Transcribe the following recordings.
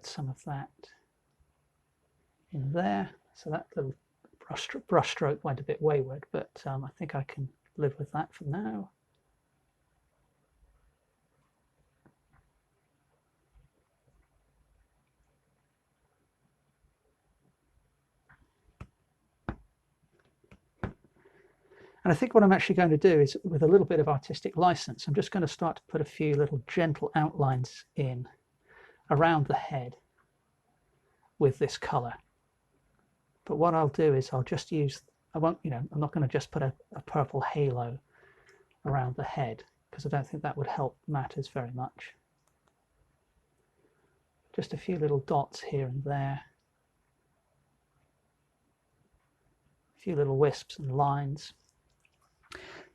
put some of that in there. So that little brush stroke went a bit wayward, but I think I can live with that for now. And I think what I'm actually going to do is, with a little bit of artistic license, I'm just going to start to put a few little gentle outlines in around the head with this color. But what I'll do is I'll just use, I'm not going to just put a purple halo around the head, because I don't think that would help matters very much. Just a few little dots here and there. A few little wisps and lines,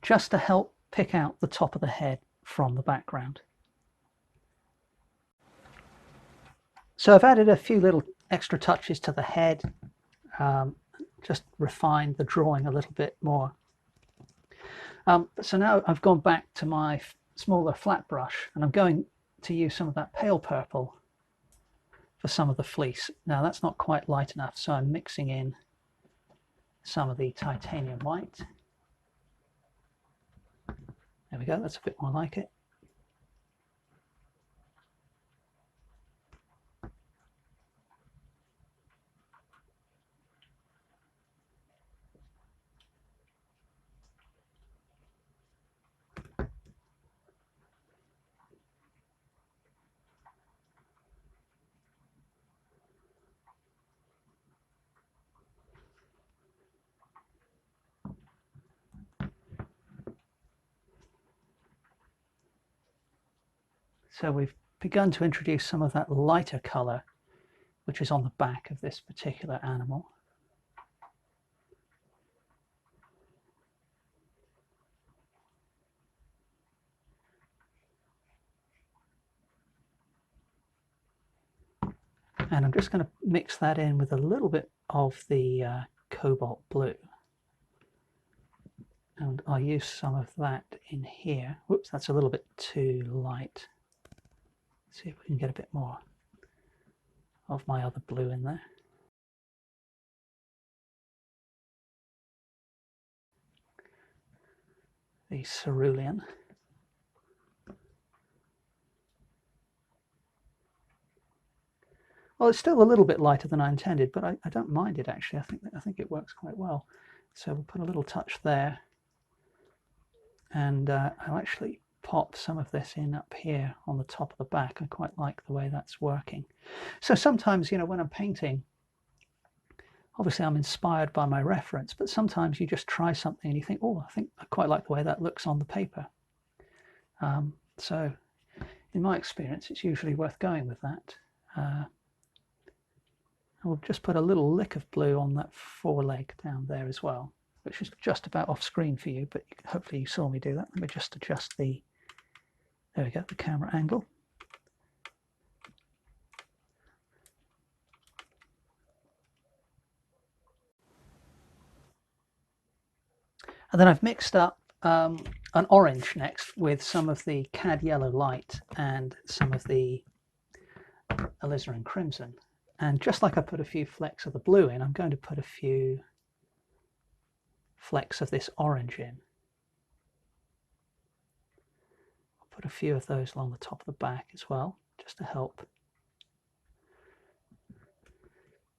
just to help pick out the top of the head from the background. So I've added a few little extra touches to the head, just refined the drawing a little bit more. So now I've gone back to my smaller flat brush, and I'm going to use some of that pale purple for some of the fleece. Now that's not quite light enough, so I'm mixing in some of the titanium white. There we go, that's a bit more like it. So we've begun to introduce some of that lighter color, which is on the back of this particular animal. And I'm just going to mix that in with a little bit of the cobalt blue. And I'll use some of that in here. Whoops, that's a little bit too light. See if we can get a bit more of my other blue in there. The cerulean. Well, it's still a little bit lighter than I intended, but I don't mind it actually. I think it works quite well. So we'll put a little touch there, and I'll actually pop some of this in up here on the top of the back. I quite like the way that's working. So sometimes, when I'm painting, obviously I'm inspired by my reference, but sometimes you just try something and you think, oh, I think I quite like the way that looks on the paper. So in my experience, it's usually worth going with that. We'll just put a little lick of blue on that foreleg down there as well, which is just about off screen for you, but hopefully you saw me do that. Let me just adjust the, there we go, the camera angle. And then I've mixed up an orange next with some of the cad yellow light and some of the alizarin crimson. And just like I put a few flecks of the blue in, I'm going to put a few flecks of this orange in. I'll put a few of those along the top of the back as well, just to help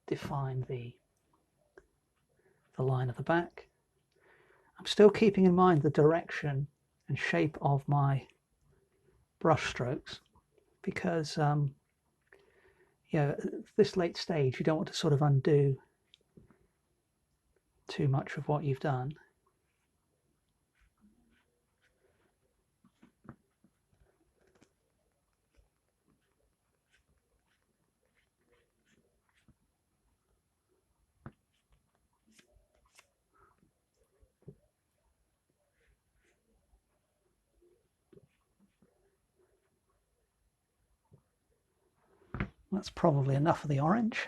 define the line of the back. I'm still keeping in mind the direction and shape of my brush strokes, because at this late stage you don't want to sort of undo too much of what you've done. That's probably enough of the orange.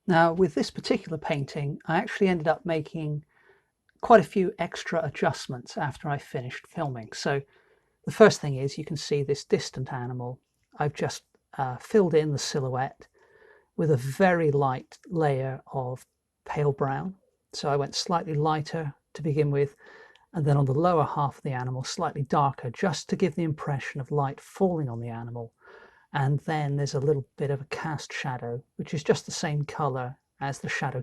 Now with this particular painting, I actually ended up making quite a few extra adjustments after I finished filming. So the first thing is you can see this distant animal. I've just filled in the silhouette with a very light layer of pale brown. So I went slightly lighter to begin with, and then on the lower half of the animal slightly darker, just to give the impression of light falling on the animal. And then there's a little bit of a cast shadow, which is just the same color as the shadow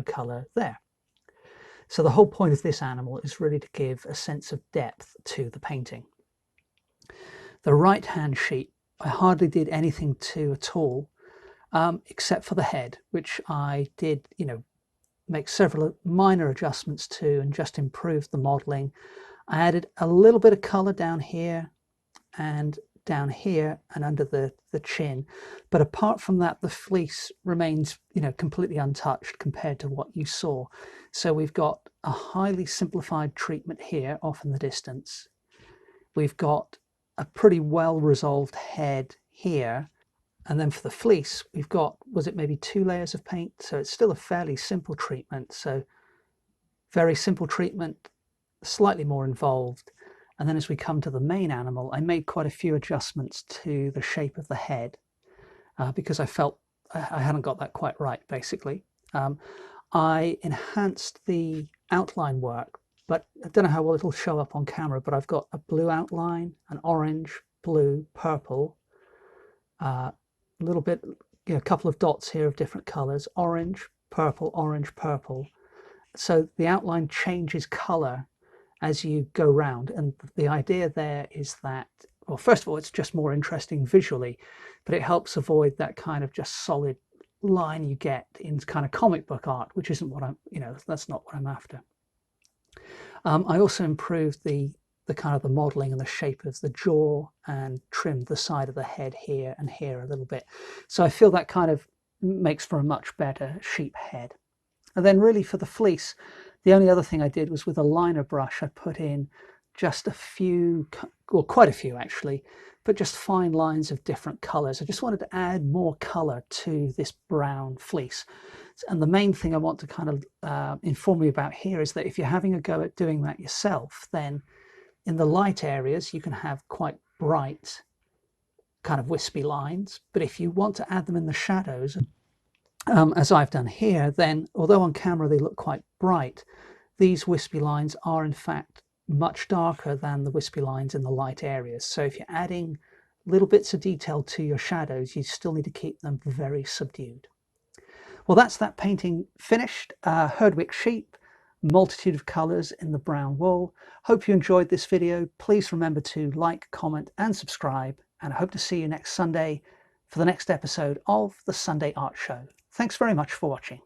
color there. So the whole point of this animal is really to give a sense of depth to the painting. The right hand sheep I hardly did anything to at all, except for the head, which I did, make several minor adjustments to and just improve the modeling. I added a little bit of color down here and down here and under the chin, but apart from that, the fleece remains, completely untouched compared to what you saw. So we've got a highly simplified treatment here off in the distance. We've got a pretty well resolved head here, and then for the fleece we've got, was it maybe 2 layers of paint? So it's still a fairly simple treatment. So very simple treatment, slightly more involved. And then as we come to the main animal, I made quite a few adjustments to the shape of the head because I felt I hadn't got that quite right, basically. I enhanced the outline work, but I don't know how well it'll show up on camera, but I've got a blue outline, an orange, blue, purple, a little bit, a couple of dots here of different colors, orange, purple. So the outline changes color as you go round, and the idea there is that, well, first of all, it's just more interesting visually, but it helps avoid that kind of just solid line you get in kind of comic book art, which isn't what I'm, that's not what I'm after. I also improved the kind of the modeling and the shape of the jaw and trimmed the side of the head here and here a little bit. So I feel that kind of makes for a much better sheep head. And then really for the fleece, the only other thing I did was with a liner brush, I put in just a few, well, quite a few actually, but just fine lines of different colors. I just wanted to add more color to this brown fleece. And the main thing I want to kind of inform you about here is that if you're having a go at doing that yourself, then in the light areas, you can have quite bright kind of wispy lines. But if you want to add them in the shadows, as I've done here, then although on camera they look quite bright, these wispy lines are in fact much darker than the wispy lines in the light areas. So if you're adding little bits of detail to your shadows, you still need to keep them very subdued. Well, that's that painting finished. Herdwick sheep, multitude of colors in the brown wool. Hope you enjoyed this video. Please remember to like, comment and subscribe, and I hope to see you next Sunday for the next episode of the Sunday Art Show. Thanks very much for watching.